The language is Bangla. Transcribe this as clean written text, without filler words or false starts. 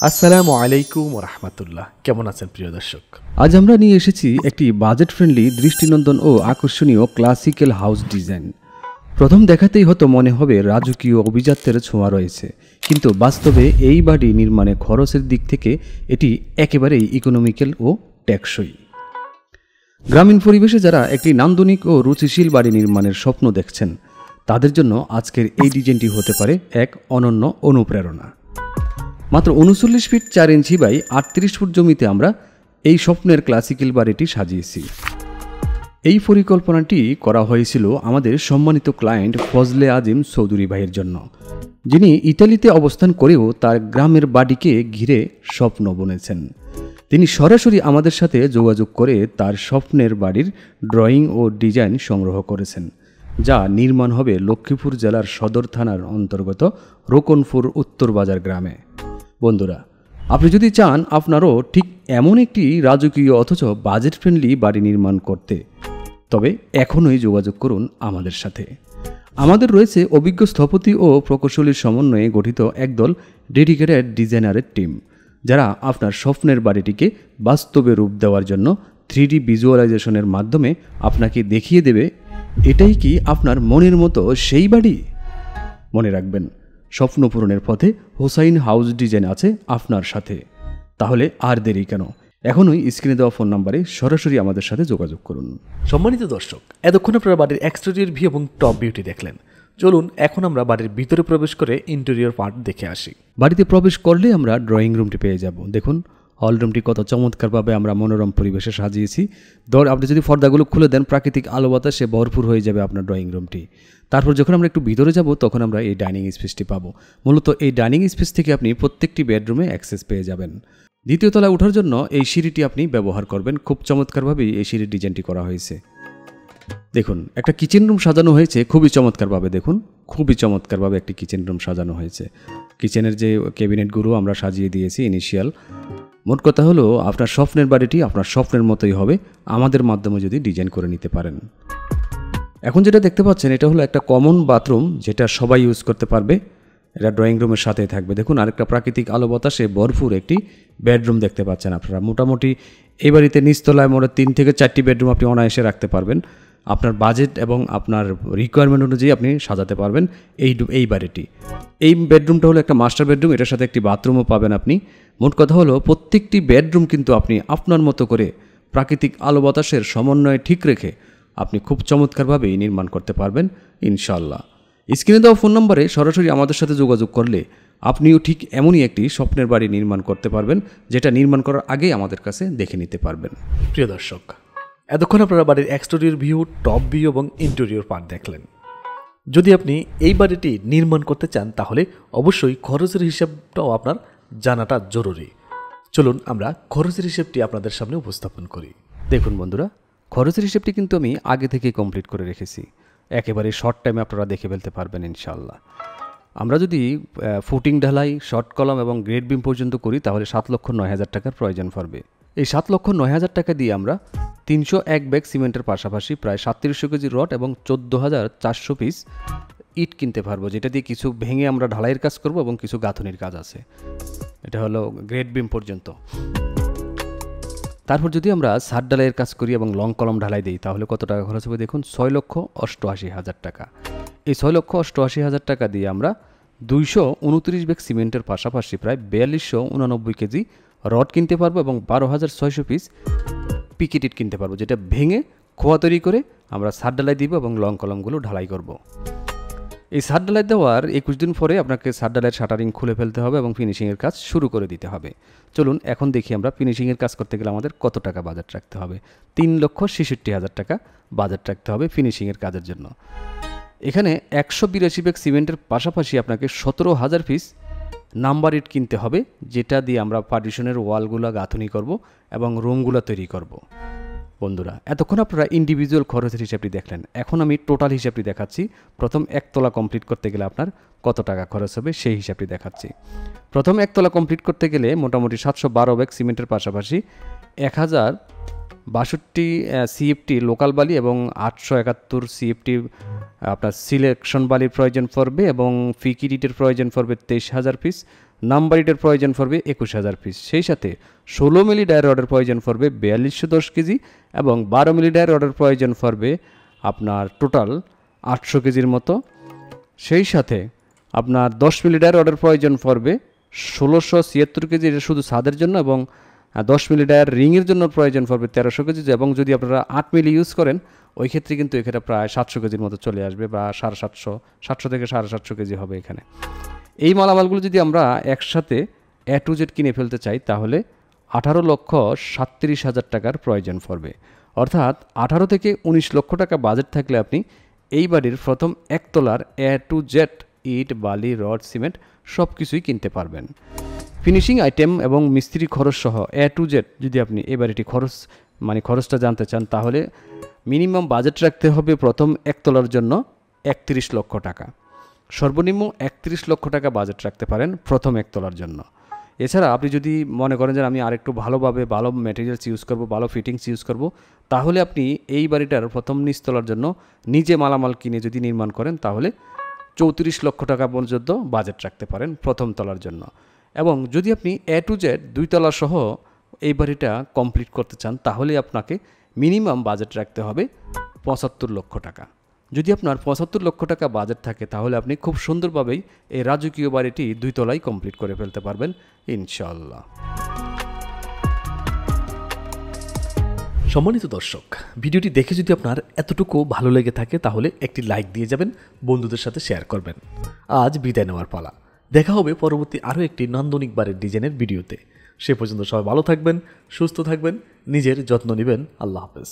আসসালামু আলাইকুম রাহমাতুল্লাহ। কেমন আছেন প্রিয় দর্শক? আজ আমরা নিয়ে এসেছি একটি বাজেট ফ্রেন্ডলি, দৃষ্টিনন্দন ও আকর্ষণীয় ক্লাসিক্যাল হাউস ডিজাইন। প্রথম দেখাতেই হয়তো মনে হবে রাজকীয় অভিজাত্যের ছোঁয়া রয়েছে, কিন্তু বাস্তবে এই বাড়ি নির্মাণে খরচের দিক থেকে এটি একেবারেই ইকোনমিক্যাল ও টেকসই। গ্রামীণ পরিবেশে যারা একটি নান্দনিক ও রুচিশীল বাড়ি নির্মাণের স্বপ্ন দেখছেন, তাদের জন্য আজকের এই ডিজাইনটি হতে পারে এক অনন্য অনুপ্রেরণা। মাত্র 39 ফিট 4 ইঞ্চি বাই 38 ফুট জমিতে আমরা এই স্বপ্নের ক্লাসিক্যাল বাড়িটি সাজিয়েছি। এই পরিকল্পনাটি করা হয়েছিল আমাদের সম্মানিত ক্লায়েন্ট ফজলে আজিম চৌধুরী ভাইয়ের জন্য, যিনি ইতালিতে অবস্থান করেও তার গ্রামের বাড়িকে ঘিরে স্বপ্ন বুনেছেন। তিনি সরাসরি আমাদের সাথে যোগাযোগ করে তার স্বপ্নের বাড়ির ড্রয়িং ও ডিজাইন সংগ্রহ করেছেন, যা নির্মাণ হবে লক্ষ্মীপুর জেলার সদর থানার অন্তর্গত রোকনপুর উত্তর বাজার গ্রামে। বন্ধুরা, আপনি যদি চান আপনারও ঠিক এমন একটি রাজকীয় অথচ বাজেট ফ্রেন্ডলি বাড়ি নির্মাণ করতে, তবে এখনই যোগাযোগ করুন আমাদের সাথে। আমাদের রয়েছে অভিজ্ঞ স্থপতি ও প্রকৌশলীর সমন্বয়ে গঠিত একদল ডেডিকেটেড ডিজাইনারের টিম, যারা আপনার স্বপ্নের বাড়িটিকে বাস্তবে রূপ দেওয়ার জন্য 3D ভিজুয়ালাইজেশনের মাধ্যমে আপনাকে দেখিয়ে দেবে এটাই কি আপনার মনের মতো সেই বাড়ি। মনে রাখবেন, স্বপ্ন পূরণের পথে হোসাইন হাউস ডিজাইন আছে আপনার সাথে। তাহলে আর দেরি কেন, এখনই স্ক্রিনে দেওয়া ফোন নাম্বারে সরাসরি আমাদের সাথে যোগাযোগ করুন। সম্মানিত দর্শক, এতক্ষণ আপনারা বাড়ির এক্সটেরিয়র ভিউ এবং টপ ভিউটি দেখলেন। চলুন এখন আমরা বাড়ির ভিতরে প্রবেশ করে ইন্টেরিয়র পার্ট দেখে আসি। বাড়িতে প্রবেশ করলে আমরা ড্রয়িং রুমটি পেয়ে যাব। দেখুন হলরুমটি কত চমৎকারভাবে আমরা মনোরম পরিবেশে সাজিয়েছি। আপনি যদি পর্দাগুলো খুলে দেন, প্রাকৃতিক আলো বাতাসে ভরপুর হয়ে যাবে আপনার ড্রয়িং রুমটি। তারপর যখন আমরা একটু ভিতরে যাব, তখন আমরা এই ডাইনিং স্পেসটি পাবো। মূলত এই ডাইনিং স্পেস থেকে আপনি প্রত্যেকটি বেডরুমে অ্যাক্সেস পেয়ে যাবেন। দ্বিতীয় তলায় ওঠার জন্য এই সিঁড়িটি আপনি ব্যবহার করবেন। খুব চমৎকারভাবেই এই সিঁড়ির ডিজাইনটি করা হয়েছে। দেখুন, একটা কিচেন রুম সাজানো হয়েছে খুবই চমৎকারভাবে। দেখুন, খুবই চমৎকারভাবে একটি কিচেন রুম সাজানো হয়েছে। কিচেনের যে ক্যাবিনেটগুলো আমরা সাজিয়ে দিয়েছি ইনিশিয়াল। মোট কথা হলো, আপনার স্বপ্নের বাড়িটি আপনার স্বপ্নের মতোই হবে আমাদের মাধ্যমে যদি ডিজাইন করে নিতে পারেন। এখন যেটা দেখতে পাচ্ছেন, এটা হলো একটা কমন বাথরুম, যেটা সবাই ইউজ করতে পারবে। এটা ড্রয়িং রুমের সাথেই থাকবে। দেখুন, আরেকটা প্রাকৃতিক আলো বাতাসে ভরপুর একটি বেডরুম দেখতে পাচ্ছেন আপনারা। মোটামুটি এই বাড়িতে নিচতলায় মোট 3 থেকে 4টি বেডরুম আপনি অনায়াসে রাখতে পারবেন। আপনার বাজেট এবং আপনার রিকোয়ারমেন্ট অনুযায়ী আপনি সাজাতে পারবেন এই বাড়িটি। এই বেডরুমটা হলো একটা মাস্টার বেডরুম, এটার সাথে একটি বাথরুমও পাবেন আপনি। মোট কথা হলো, প্রত্যেকটি বেডরুম কিন্তু আপনি আপনার মতো করে প্রাকৃতিক আলো বাতাসের সমন্বয়ে ঠিক রেখে আপনি খুব চমৎকারভাবেই নির্মাণ করতে পারবেন ইনশাআল্লাহ। স্ক্রিনে দেওয়া ফোন নম্বরে সরাসরি আমাদের সাথে যোগাযোগ করলে আপনিও ঠিক এমনই একটি স্বপ্নের বাড়ি নির্মাণ করতে পারবেন, যেটা নির্মাণ করার আগেই আমাদের কাছে দেখে নিতে পারবেন। প্রিয় দর্শক, এতক্ষণ আপনারা বাড়ির এক্সটেরিয়র ভিউ, টপ ভিউ এবং ইন্টেরিয়র পার্ট দেখলেন। যদি আপনি এই বাড়িটি নির্মাণ করতে চান, তাহলে অবশ্যই খরচের হিসাবটাও আপনার জানাটা জরুরি। চলুন আমরা খরচের হিসেবটি আপনাদের সামনে উপস্থাপন করি। দেখুন বন্ধুরা, খরচের হিসেবটি কিন্তু আমি আগে থেকেই কমপ্লিট করে রেখেছি। একেবারে শর্ট টাইমে আপনারা দেখে ফেলতে পারবেন ইনশাআল্লাহ। আমরা যদি ফুটিং ঢালাই, শর্ট কলাম এবং গ্রেড বিম পর্যন্ত করি, তাহলে 7,09,000 টাকার প্রয়োজন পড়বে। এই 7,09,000 টাকা দিয়ে আমরা 301 ব্যাগ সিমেন্টের পাশাপাশি প্রায় 3700 কেজি রড এবং 14,400 পিস ইট কিনতে পারবো, যেটা দিয়ে কিছু ভেঙে আমরা ঢালাইয়ের কাজ করব এবং কিছু গাঁথনির কাজ আছে। এটা হলো গ্রেড বিম পর্যন্ত। তারপর যদি আমরা ছাদ ঢালাইয়ের কাজ করি এবং লং কলম ঢালাই দিই, তাহলে কত টাকা খরচ হবে দেখুন, 6,88,000 টাকা। এই 6,88,000 টাকা দিয়ে আমরা 229 ব্যাগ সিমেন্টের পাশাপাশি প্রায় 4289 কেজি রড কিনতে পারবো এবং 12,600 পিস পিকেট ইট কিনতে পারবো, যেটা ভেঙে খোয়া তৈরি করে আমরা ছাদ ঢালাই দিব এবং লং কলমগুলো ঢালাই করব। এই ছাদ ঢালাই দেওয়ার 21 দিন পরে আপনাকে ছাদ ঢালাইয়ের শাটারিং খুলে ফেলতে হবে এবং ফিনিশিংয়ের কাজ শুরু করে দিতে হবে। চলুন এখন দেখি আমরা ফিনিশিংয়ের কাজ করতে গেলে আমাদের কত টাকা বাজেট রাখতে হবে। 3,66,000 টাকা বাজেট রাখতে হবে ফিনিশিংয়ের কাজের জন্য। এখানে 182 ব্যাগ সিমেন্টের পাশাপাশি আপনাকে 17,000 পিস নাম্বার ইট কিনতে হবে, যেটা দিয়ে আমরা পার্টিশনের ওয়ালগুলো গাঁথনি করব এবং রুমগুলো তৈরি করব। বন্ধুরা, এতক্ষণ আপনারা ইন্ডিভিজুয়াল খরচের হিসাবটি দেখলেন। এখন আমি টোটাল হিসাবটি দেখাচ্ছি। প্রথম একতলা কমপ্লিট করতে গেলে আপনার কত টাকা খরচ হবে সেই হিসাবটি দেখাচ্ছি। প্রথম একতলা কমপ্লিট করতে গেলে মোটামুটি 712 ব্যাগ সিমেন্টের পাশাপাশি 1062 সিএফটি লোকাল বালি এবং 871 সিএফটি আপনার সিলেকশন বালির প্রয়োজন পড়বে এবং ফিকিরিটের প্রয়োজন পড়বে 23,000 পিস। নাম্বার ইটের প্রয়োজন পড়বে 21,000 পিস। সেই সাথে 16 মিলি ডাই রডের প্রয়োজন পড়বে 4210 কেজি এবং 12 মিলি ডাই রডের প্রয়োজন পড়বে আপনার টোটাল 800 কেজির মতো। সেই সাথে আপনার 10 মিলি ডাই রডের প্রয়োজন পড়বে 1676 কেজি, এটা শুধু ছাদের জন্য, এবং 10 মিলি ডায়ার রিংয়ের জন্য প্রয়োজন পড়বে 1300 কেজি, এবং যদি আপনারা 8 মিলি ইউজ করেন ওই ক্ষেত্রে কিন্তু এখানে প্রায় 700 কেজির মতো চলে আসবে, বা 750 থেকে 750 কেজি হবে এখানে। এই মালামালগুলো যদি আমরা একসাথে A to Z কিনে ফেলতে চাই তাহলে 18,37,000 টাকার প্রয়োজন পড়বে। অর্থাৎ 18 থেকে 19 লক্ষ টাকা বাজেট থাকলে আপনি এই বাড়ির প্রথম একতলার A to Z ইট, বালি, রড, সিমেন্ট সব কিছুই কিনতে পারবেন। ফিনিশিং আইটেম এবং মিস্ত্রি খরচ সহ A to Z যদি আপনি এই বাড়িটি খরচটা জানতে চান তাহলে মিনিমাম বাজেট রাখতে হবে প্রথম একতলার জন্য 31 লক্ষ টাকা। সর্বনিম্ন 31 লক্ষ টাকা বাজেট রাখতে পারেন প্রথম একতলার জন্য। এছাড়া আপনি যদি মনে করেন যে আমি আরেকটু ভালো ম্যাটেরিয়ালস ইউজ করব, ভালো ফিটিংস ইউজ করব, তাহলে আপনি এই বাড়িটার প্রথম নিচতলার জন্য নিজে মালামাল কিনে যদি নির্মাণ করেন তাহলে 34 লক্ষ টাকা পর্যন্ত বাজেট রাখতে পারেন প্রথম তলার জন্য। এবং যদি আপনি A to Z 2 তলা সহ এই বাড়িটা কমপ্লিট করতে চান তাহলে আপনাকে মিনিমাম বাজেট রাখতে হবে 75 লক্ষ টাকা। যদি আপনার 75 লক্ষ টাকা বাজেট থাকে তাহলে আপনি খুব সুন্দরভাবেই এই রাজকীয় বাড়িটি 2 তলায় কমপ্লিট করে ফেলতে পারবেন ইনশাআল্লাহ। সম্মানিত দর্শক, ভিডিওটি দেখে যদি আপনার এতটুকু ভালো লেগে থাকে তাহলে একটি লাইক দিয়ে যাবেন, বন্ধুদের সাথে শেয়ার করবেন। আজ বিদায় নেওয়ার পালা। দেখা হবে পরবর্তী আরও একটি নান্দনিক বাড়ির ডিজাইনের ভিডিওতে। সে পর্যন্ত সবাই ভালো থাকবেন, সুস্থ থাকবেন, নিজের যত্ন নেবেন। আল্লাহ হাফেজ।